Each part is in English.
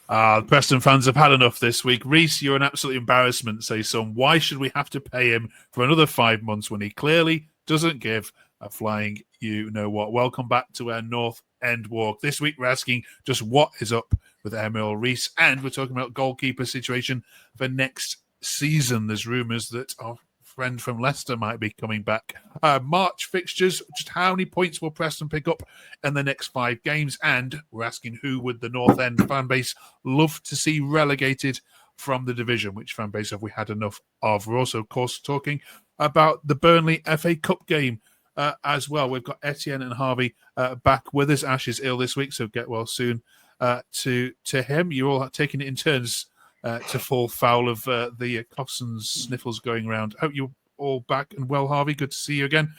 The Preston fans have had enough this week. Riis, you're an absolute embarrassment, say some. Why should we have to pay him for another 5 months when he clearly doesn't give a flying you know what? Welcome back to our North End walk. This week we're asking just what is up with Emil Riis, and we're talking about goalkeeper situation for next season. There's rumours that our friend from Leicester might be coming back. March fixtures, just how many points will Preston pick up in the next 5 games? And we're asking who would the North End fan base love to see relegated from the division? Which fan base have we had enough of? We're also, of course, talking about the Burnley FA Cup game as well. We've got Etienne and Harvey back with us. Ash is ill this week, so get well soon to him. You're all taking it in turns to fall foul of the coughs and sniffles going around. Hope you're all back and well, Harvey. Good to see you again.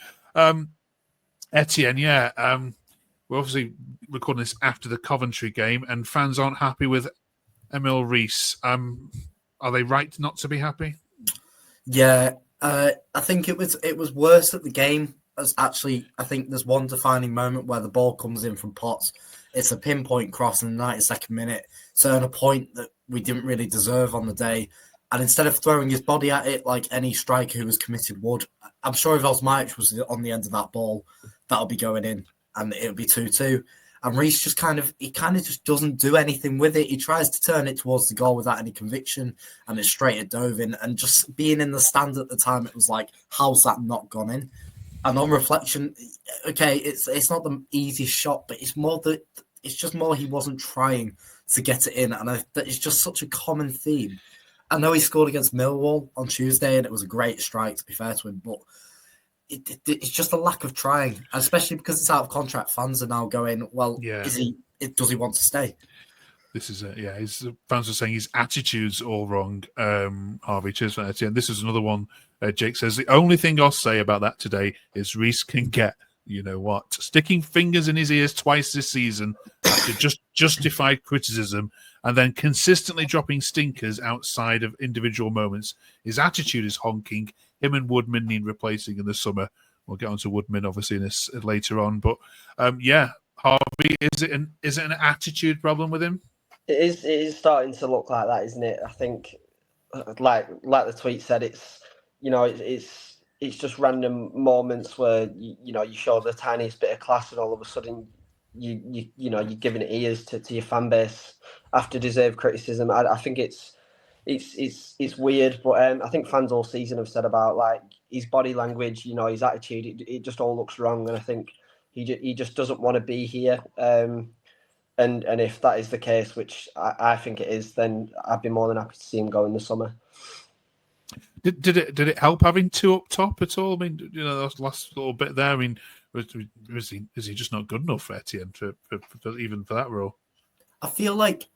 Etienne, we're obviously recording this after the Coventry game, and fans aren't happy with Emil Riis. Are they right not to be happy? Yeah, I think it was worse at the game. As actually, I think there's one defining moment where the ball comes in from Potts. It's a pinpoint cross in the 92nd minute, so at a point that we didn't really deserve on the day. And instead of throwing his body at it like any striker who was committed would, I'm sure if Osmajić was on the end of that ball, that'll be going in and it'll be 2-2. And Riis just kind of just doesn't do anything with it. He tries to turn it towards the goal without any conviction, and it's straight at Dovin. And just being in the stand at the time, it was like, how's that not gone in? And on reflection, okay, it's not the easiest shot, but it's just more he wasn't trying to get it in, and it's just such a common theme. I know he scored against Millwall on Tuesday, and it was a great strike, to be fair to him, but it's just a lack of trying, especially because it's out of contract. Fans are now going, well, does he want to stay? This is it, yeah. His fans are saying his attitude's all wrong. Harvey, cheers for that. And this is another one. Jake says, the only thing I'll say about that today is Riis can get, you know what, sticking fingers in his ears twice this season after just justified criticism and then consistently dropping stinkers outside of individual moments. His attitude is honking. Him and Woodman need replacing in the summer. We'll get on to Woodman, obviously, in this later on. But, Harvey, is it an attitude problem with him? It is starting to look like that, isn't it? I think, like the tweet said, it's just random moments where you show the tiniest bit of class, and all of a sudden you're giving ears to your fan base after deserved criticism. I think it's weird, but I think fans all season have said about like his body language, his attitude. It just all looks wrong, and I think he just doesn't want to be here. And if that is the case, which I think it is, then I'd be more than happy to see him go in the summer. Did it help having two up top at all? I mean, that last little bit there. I mean, is he just not good enough for Etienne for even for that role? I feel like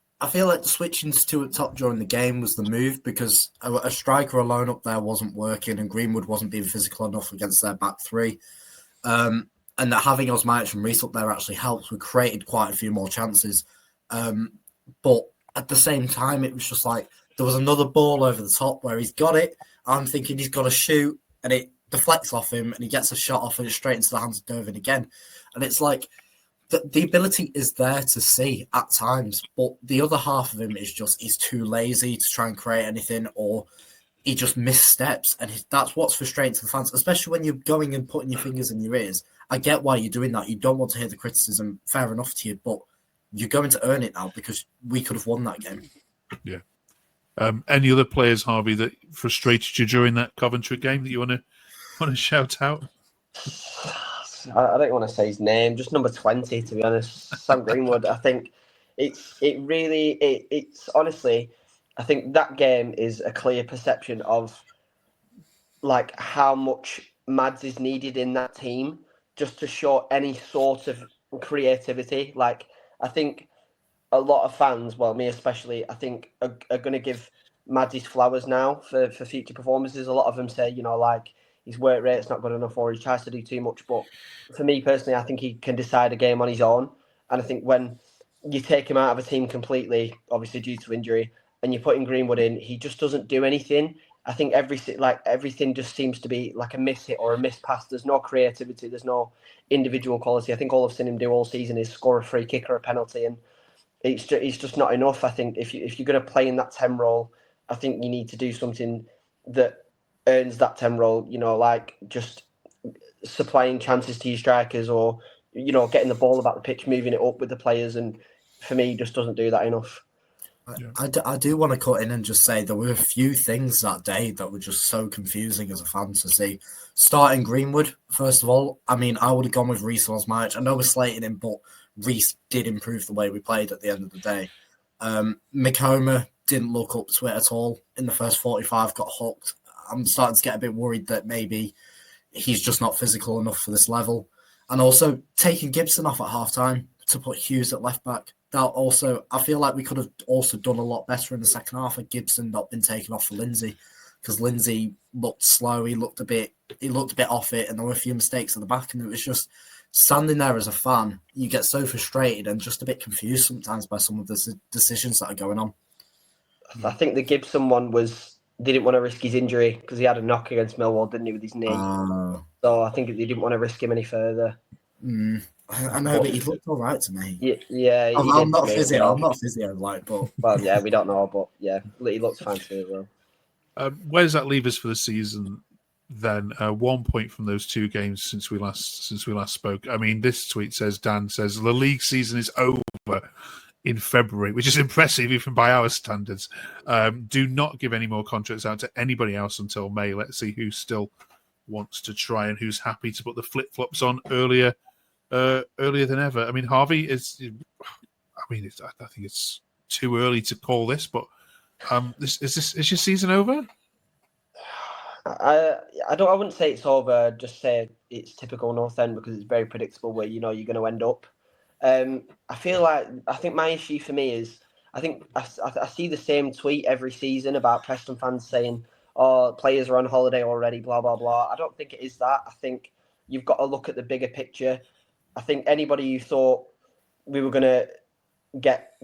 switching to two at top during the game was the move, because a striker alone up there wasn't working, and Greenwood wasn't being physical enough against their back three. And that having Osmajić and Riis up there actually helps. We created quite a few more chances. But at the same time, it was just like there was another ball over the top where he's got it. I'm thinking he's got to shoot, and it deflects off him, and he gets a shot off, and it's straight into the hands of Dovin again. And it's like the ability is there to see at times, but the other half of him is just he's too lazy to try and create anything, or he just missteps, and that's what's frustrating to the fans, especially when you're going and putting your fingers in your ears. I get why you're doing that. You don't want to hear the criticism. Fair enough to you, but you're going to earn it now because we could have won that game. Yeah. Any other players, Harvey, that frustrated you during that Coventry game that you want to shout out? I don't want to say his name. Just number 20, to be honest, Sam Greenwood. I think it's honestly, I think that game is a clear perception of like how much Mads is needed in that team just to show any sort of creativity. Like, I think a lot of fans, well, me especially, I think are going to give Mads his flowers now for future performances. A lot of them say, like his work rate's not good enough or he tries to do too much. But for me personally, I think he can decide a game on his own. And I think when you take him out of a team completely, obviously due to injury, and you're putting Greenwood in, he just doesn't do anything. I think everything just seems to be like a miss hit or a miss pass. There's no creativity. There's no individual quality. I think all I've seen him do all season is score a free kick or a penalty. And it's just not enough. I think if you're going to play in that 10 role, I think you need to do something that earns that 10 role. Like just supplying chances to your strikers, or getting the ball about the pitch, moving it up with the players. And for me, he just doesn't do that enough. I do want to cut in and just say there were a few things that day that were just so confusing as a fan to see. Starting Greenwood, first of all, I mean, I would have gone with Riis or Osmajić. I know we're slating him, but Riis did improve the way we played at the end of the day. Makoma didn't look up to it at all in the first 45, got hooked. I'm starting to get a bit worried that maybe he's just not physical enough for this level. And also taking Gibson off at halftime to put Hughes at left back. That also, I feel like we could have also done a lot better in the second half had Gibson not been taken off for Lindsay, because Lindsay looked slow. He looked a bit off it, and there were a few mistakes at the back. And it was just standing there as a fan, you get so frustrated and just a bit confused sometimes by some of the decisions that are going on. I think the Gibson one was they didn't want to risk his injury because he had a knock against Millwall, didn't he, with his knee? So I think they didn't want to risk him any further. I know, but he looked all right to me. Yeah. I'm not physio, but well, yeah, we don't know, but yeah, he looks fine to me as well. Where does that leave us for the season? Then 1 point from those two games since we last spoke. I mean, this tweet says Dan says the league season is over in February, which is impressive even by our standards. Do not give any more contracts out to anybody else until May. Let's see who still wants to try and who's happy to put the flip-flops on earlier than ever. I mean, Harvey is. I think it's too early to call this, but is your season over? I wouldn't say it's over. I'd just say it's typical North End because it's very predictable where you're going to end up. I think my issue for me is I see the same tweet every season about Preston fans saying, "Oh, players are on holiday already," blah blah blah. I don't think it is that. I think you've got to look at the bigger picture. I think anybody who thought we were going to get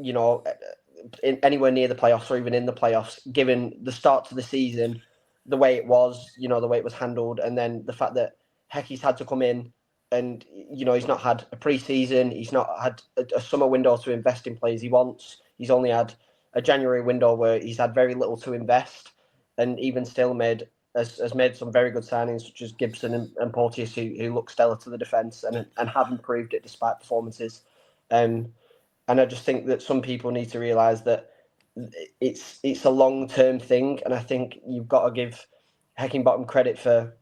anywhere near the playoffs or even in the playoffs, given the start to the season, the way it was, the way it was handled, and then the fact that Hecky's had to come in and, he's not had a pre-season, he's not had a summer window to invest in players he wants. He's only had a January window where he's had very little to invest, and even still has made some very good signings, such as Gibson and Porteous, who look stellar to the defence and have improved it despite performances. And I just think that some people need to realise that it's a long-term thing, and I think you've got to give Heckingbottom credit for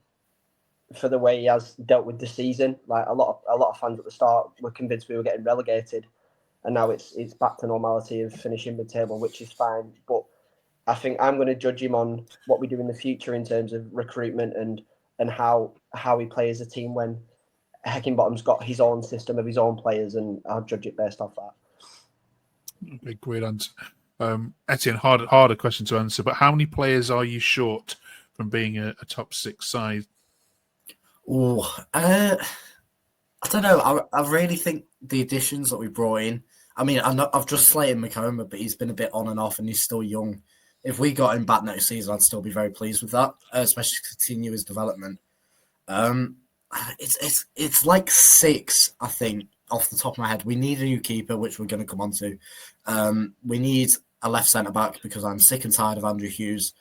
the way he has dealt with the season. Like a lot of fans at the start were convinced we were getting relegated, and now it's back to normality of finishing mid-table, which is fine. But I think I'm going to judge him on what we do in the future in terms of recruitment and how we play as a team when Heckingbottom's got his own system of his own players, and I'll judge it based off that. Okay, great answer. Etienne, harder question to answer, but how many players are you short from being a top six side? I don't know. I really think the additions that we brought in, I mean, I've just slated Makoma, but he's been a bit on and off and he's still young. If we got him back next season, I'd still be very pleased with that, especially to continue his development. It's like 6, I think, off the top of my head. We need a new keeper, which we're going to come on to. We need a left centre-back because I'm sick and tired of Andrew Hughes.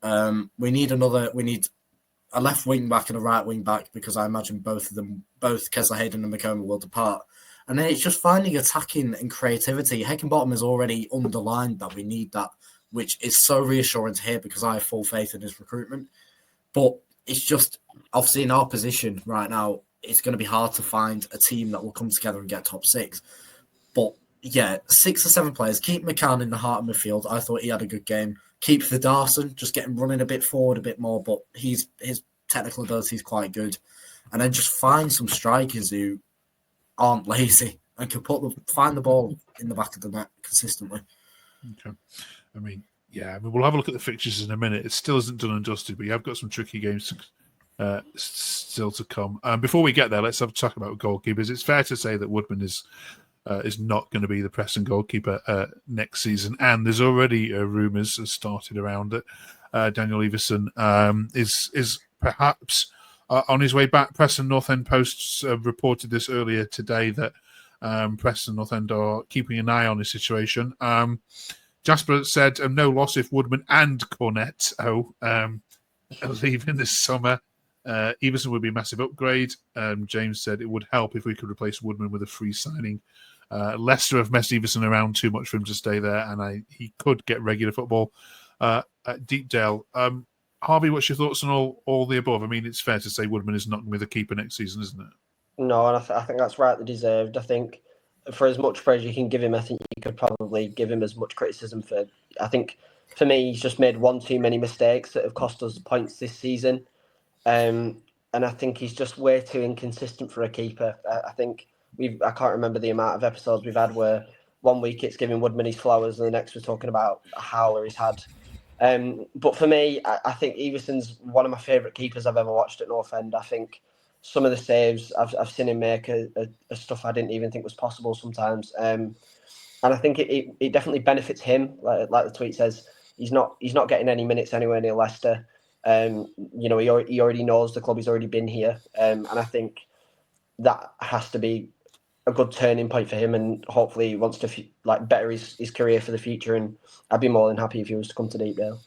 We need a left wing-back and a right wing-back because I imagine both Kesler-Hayden and Makoma will depart. And then it's just finding attacking and creativity. Heckingbottom has already underlined that we need that, which is so reassuring to hear because I have full faith in his recruitment. But it's just, obviously in our position right now, it's going to be hard to find a team that will come together and get top 6. But yeah, 6 or 7 players. Keep McCann in the heart of midfield. I thought he had a good game. Keep Vidarson, just get him running a bit forward a bit more, but his technical ability is quite good. And then just find some strikers who aren't lazy and can find the ball in the back of the net consistently. Okay. We'll have a look at the fixtures in a minute. It still isn't done and dusted, but you have got some tricky games still to come. Before we get there, let's have a talk about goalkeepers. It's fair to say that Woodman is not going to be the Preston goalkeeper next season, and there's already rumours started around that Daniel Iversen is perhaps on his way back. Preston North End Post reported this earlier today that Preston North End are keeping an eye on the situation. Jasper said no loss if Woodman and Cornett are leaving this summer. Iversen would be a massive upgrade. James said it would help if we could replace Woodman with a free signing. Leicester have messed Iversen around too much for him to stay there, and he could get regular football at Deepdale. Harvey, what's your thoughts on all the above? I mean, it's fair to say Woodman is not going to be the keeper next season, isn't it? No, and I think that's rightly deserved. I think for as much praise you can give him, I think you could probably give him as much criticism for. I think for me, he's just made one too many mistakes that have cost us points this season. And I think he's just way too inconsistent for a keeper. I think I can't remember the amount of episodes we've had where 1 week it's giving Woodman his flowers and the next we're talking about a howler he's had. But for me, I think Iversen's one of my favourite keepers I've ever watched at North End. I think some of the saves I've seen him make are stuff I didn't even think was possible sometimes. And I think it definitely benefits him. Like the tweet says, he's not getting any minutes anywhere near Leicester. He already knows the club. He's already been here, and I think that has to be a good turning point for him. And hopefully, he wants to better his career for the future. And I'd be more than happy if he was to come to Deepdale.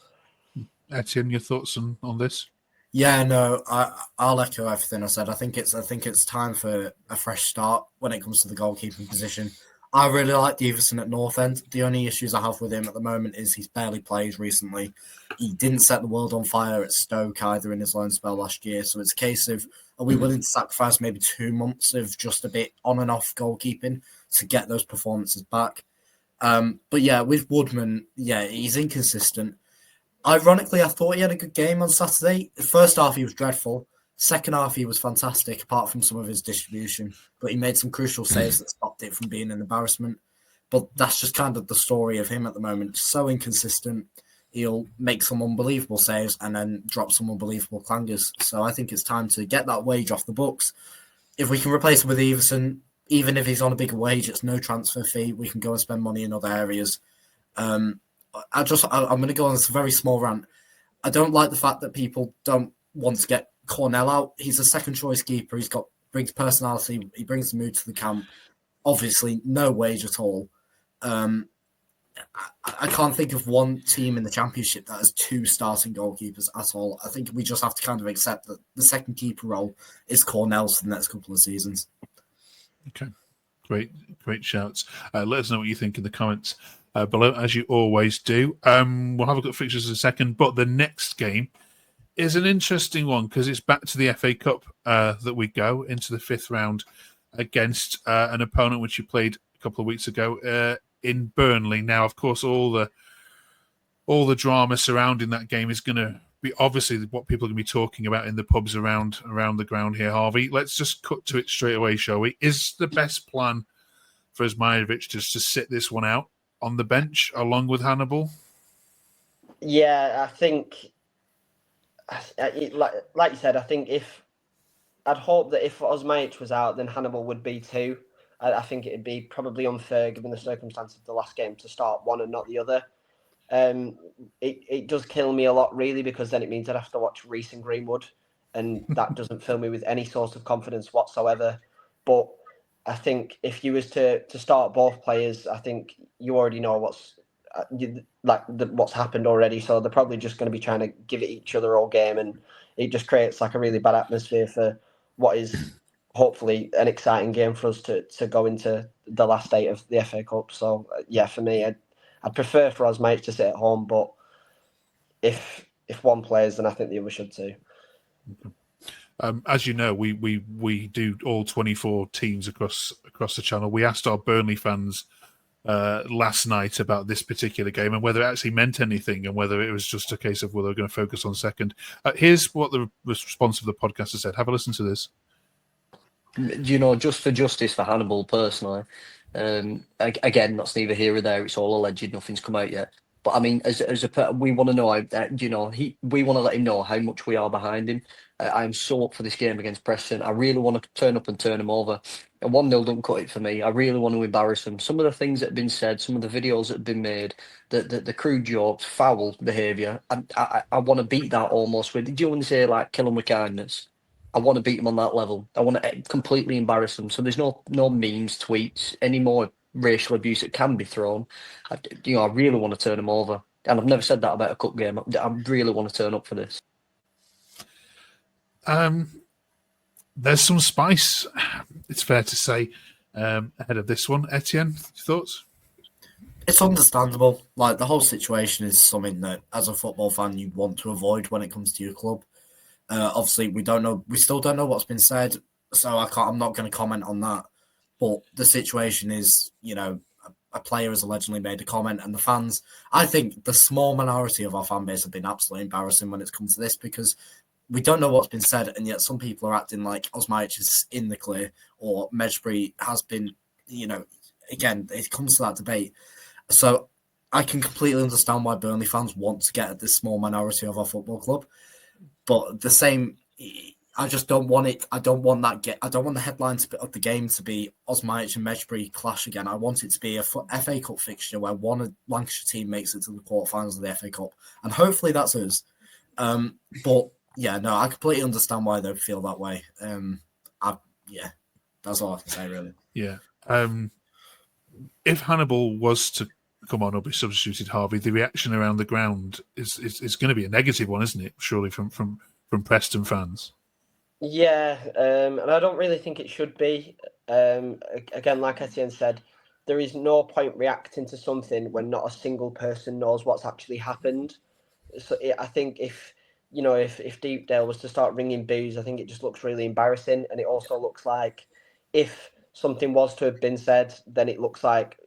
Etienne, your thoughts on this? Yeah, no, I'll echo everything I said. I think it's time for a fresh start when it comes to the goalkeeping position. I really like Iversen at North End. The only issues I have with him at the moment is he's barely played recently. He didn't set the world on fire at Stoke either in his loan spell last year. So it's a case of, are we willing to sacrifice maybe 2 months of just a bit on and off goalkeeping to get those performances back? But yeah, with Woodman, yeah, he's inconsistent. Ironically, I thought he had a good game on Saturday. The first half, he was dreadful. Second half, he was fantastic, apart from some of his distribution. But he made some crucial saves that stopped it from being an embarrassment. But that's just kind of the story of him at the moment. So inconsistent. He'll make some unbelievable saves and then drop some unbelievable clangers. So I think it's time to get that wage off the books. If we can replace him with Iversen, even if he's on a bigger wage, it's no transfer fee. We can go and spend money in other areas. I'm going to go on this very small rant. I don't like the fact that people don't want to get Cornell out. He's a second choice keeper. Brings personality. He brings the mood to the camp. Obviously, no wage at all. I can't think of one team in the Championship that has 2 starting goalkeepers at all. I think we just have to kind of accept that the second keeper role is Cornell's for the next couple of seasons. Okay, great shouts. Let us know what you think in the comments below, as you always do. We'll have a look at fixtures in a second, but the next game is an interesting one because it's back to the FA Cup that we go into the 5th round against an opponent which you played a couple of weeks ago in Burnley. Now, of course, all the drama surrounding that game is going to be obviously what people are going to be talking about in the pubs around the ground here, Harvey. Let's just cut to it straight away, shall we? Is the best plan for Osmajić just to sit this one out on the bench along with Hannibal? Yeah, I think, like you said, I think I'd hope that if Osmajić was out, then Hannibal would be too. I think it'd be probably unfair, given the circumstance of the last game, to start one and not the other. It does kill me a lot, really, because then it means I'd have to watch Riis and Greenwood, and that doesn't fill me with any sort of confidence whatsoever. But I think if you was to start both players, I think you already know what's happened already. So they're probably just going to be trying to give it each other all game, and it just creates like a really bad atmosphere for what is hopefully an exciting game for us to go into the last 8 of the FA Cup. So yeah, for me, I'd prefer for Osmajić to sit at home, but if one plays, then I think the other should too. As you know, we do all 24 teams across the channel. We asked our Burnley fans last night about this particular game and whether it actually meant anything and whether it was just a case of whether we're going to focus on second. Here's what the response of the podcaster said. Have a listen to this. Just for justice for Hannibal personally, again, that's neither here or there. It's all alleged. Nothing's come out yet. But I mean, we want to know. We want to let him know how much we are behind him. I'm so up for this game against Preston. I really want to turn up and turn him over. A 1-0 don't cut it for me. I really want to embarrass him. Some of the things that have been said, some of the videos that have been made, the crude jokes, foul behaviour. I want to beat that almost with. Do you want to say like kill him with kindness? I want to beat them on that level. I want to completely embarrass them. So there's no memes, tweets, any more racial abuse that can be thrown. I really want to turn them over. And I've never said that about a cup game. I really want to turn up for this. There's some spice, it's fair to say, ahead of this one. Etienne, thoughts? It's understandable. Like, the whole situation is something that, as a football fan, you want to avoid when it comes to your club. Obviously, we still don't know what's been said, so I'm not going to comment on that. But the situation is, a player has allegedly made a comment, and the fans, I think the small minority of our fan base have been absolutely embarrassing when it's come to this, because we don't know what's been said, and yet some people are acting like Osmajić is in the clear, or Mejbri has been, again, it comes to that debate. So I can completely understand why Burnley fans want to get at this small minority of our football club. But the same, I just don't want it. I don't want the headline of the game to be Osmajić and Mejbri clash again. I want it to be a FA Cup fixture where one of Lancashire team makes it to the quarterfinals of the FA Cup, and hopefully that's us. But yeah, no, I completely understand why they feel that way. That's all I can say, really. Yeah. If Hannibal was to come on or be substituted, Harvey, the reaction around the ground is going to be a negative one, isn't it? Surely from Preston fans. Yeah, and I don't really think it should be. Again, like Etienne said, there is no point reacting to something when not a single person knows what's actually happened. So I think if Deepdale was to start ringing boos, I think it just looks really embarrassing, and it also looks like if something was to have been said, then it looks like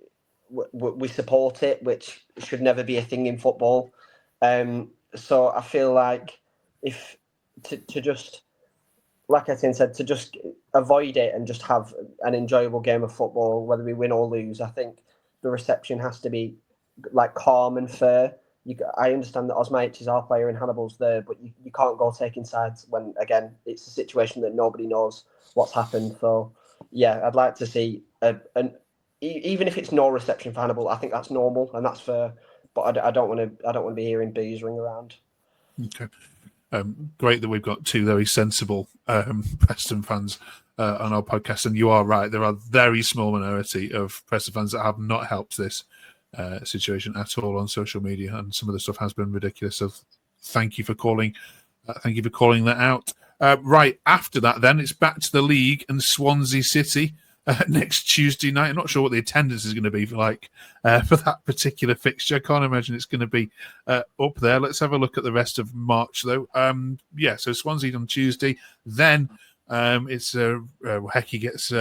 we support it, which should never be a thing in football. So I feel like if to just, like Etienne said, to just avoid it and just have an enjoyable game of football, whether we win or lose, I think the reception has to be like calm and fair. I understand that Osmajić is our player and Hannibal's there, but you can't go taking sides when, again, it's a situation that nobody knows what's happened. So, yeah, I'd like to see even if it's no reception for Hannibal, I think that's normal and that's fair. But I don't want to be hearing bees ring around. Okay. Great that we've got two very sensible Preston fans on our podcast, and you are right. There are a very small minority of Preston fans that have not helped this situation at all on social media, and some of the stuff has been ridiculous. So, thank you for calling. That out. Right after that, then it's back to the league and Swansea City next Tuesday night. I'm not sure what the attendance is going to be for that particular fixture. I can't imagine it's going to be up there. Let's have a look at the rest of March, though. So Swansea on Tuesday. Then it's Hecky gets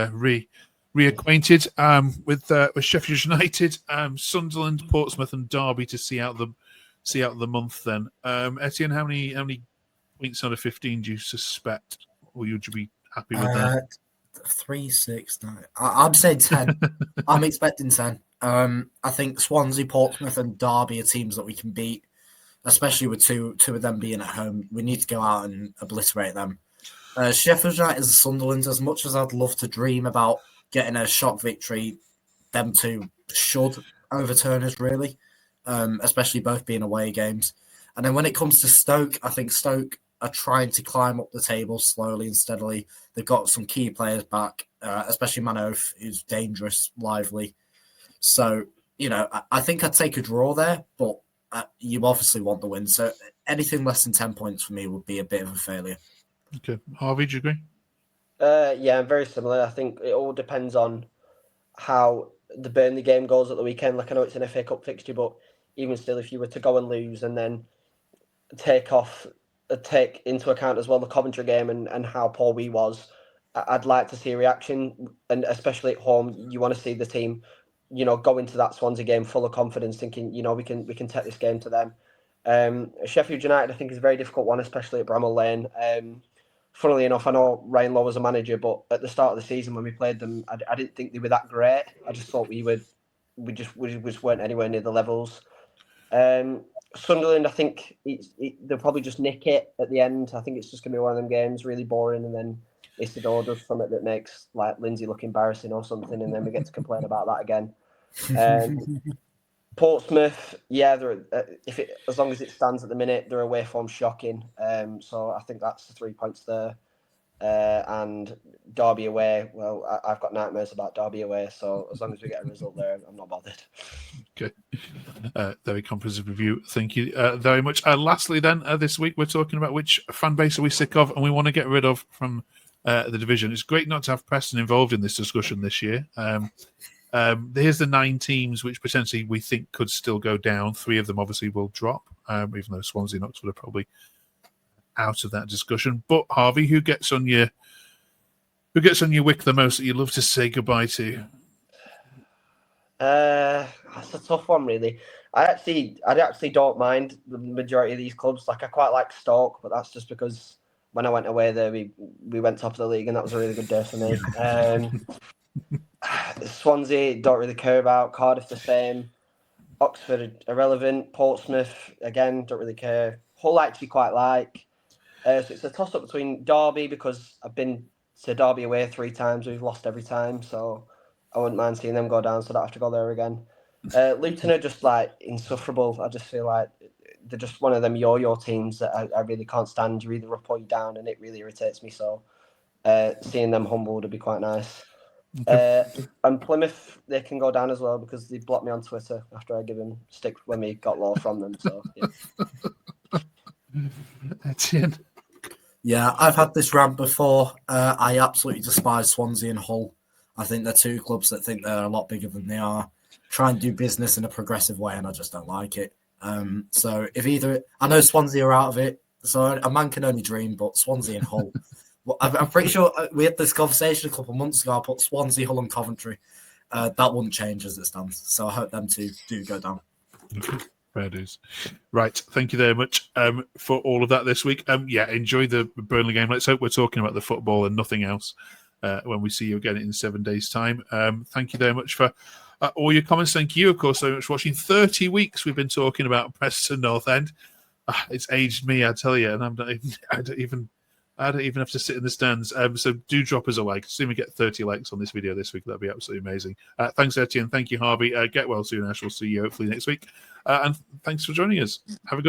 reacquainted with Sheffield United, Sunderland, Portsmouth, and Derby to see out the month. Then, Etienne, how many points out of 15 do you suspect, or would you be happy with that? 3, 6, 9. I'm saying 10. I'm expecting 10. I think Swansea, Portsmouth, and Derby are teams that we can beat, especially with two of them being at home. We need to go out and obliterate them. Sheffield United and Sunderland, as much as I'd love to dream about getting a shock victory, them two should overturn us, really, especially both being away games. And then when it comes to Stoke, I think Stoke are trying to climb up the table slowly and steadily. They've got some key players back, especially Manoff, who's dangerous, lively. So, I think I'd take a draw there, but you obviously want the win. So anything less than 10 points for me would be a bit of a failure. Okay. Harvey, do you agree? Yeah, I'm very similar. I think it all depends on how the Burnley game goes at the weekend. Like, I know it's an FA Cup fixture, but even still, if you were to go and lose and then take into account as well the Coventry game and how poor we was, I'd like to see a reaction, and especially at home, you want to see the team, go into that Swansea game full of confidence, thinking, we can take this game to them. Sheffield United, I think, is a very difficult one, especially at Bramall Lane. Funnily enough, I know Ryan Lowe was a manager, but at the start of the season when we played them, I didn't think they were that great. I just thought we just weren't anywhere near the levels. Sunderland, I think they'll probably just nick it at the end. I think it's just going to be one of them games, really boring, and then Isidore does something that makes like Lindsay look embarrassing or something, and then we get to complain about that again. Portsmouth, yeah, as long as it stands at the minute, their away form's shocking. So I think that's the 3 points there. and Derby away. Well, I've got nightmares about Derby away, so as long as we get a result there, I'm not bothered. Okay. Very comprehensive review. Thank you very much. Lastly, then, this week we're talking about which fan base are we sick of and we want to get rid of from the division. It's great not to have Preston involved in this discussion this year. Here's the 9 teams which potentially we think could still go down. 3 of them obviously will drop, even though Swansea and Oxford are probably out of that discussion. But Harvey, who gets on your wick the most that you'd love to say goodbye to? That's a tough one, really. I actually don't mind the majority of these clubs. Like, I quite like Stoke, but that's just because when I went away there, we went top of the league, and that was a really good day for me. Swansea, don't really care about. Cardiff, the same. Oxford, irrelevant. Portsmouth, again, don't really care. Hull, actually quite like. So it's a toss-up between Derby, because I've been to Derby away 3 times. We've lost every time, so I wouldn't mind seeing them go down, so I don't have to go there again. Luton are just, like, insufferable. I just feel like they're just one of them yo-yo teams that I really can't stand. You're either up or you're down, and it really irritates me. So seeing them humbled would be quite nice. And Plymouth, they can go down as well, because they blocked me on Twitter after I gave them stick when we got low from them. So yeah. Etienne. Yeah, I've had this rant before. I absolutely despise Swansea and Hull. I think they're 2 clubs that think they're a lot bigger than they are. Try and do business in a progressive way, and I just don't like it. So if either, I know Swansea are out of it, so a man can only dream. But Swansea and Hull, well, I'm pretty sure we had this conversation a couple of months ago. I put Swansea, Hull, and Coventry. That wouldn't change as it stands. So I hope them 2 do go down. Fair dues. Right. Thank you very much for all of that this week. Enjoy the Burnley game. Let's hope we're talking about the football and nothing else when we see you again in 7 days' time. Thank you very much for all your comments. Thank you, of course, so much for watching. 30 weeks we've been talking about Preston North End. It's aged me, I tell you, and I don't even have to sit in the stands. So do drop us a like. Soon we get 30 likes on this video this week. That'd be absolutely amazing. Thanks, Etienne. Thank you, Harvey. Get well soon, Ash. We'll see you hopefully next week. And thanks for joining us. Have a good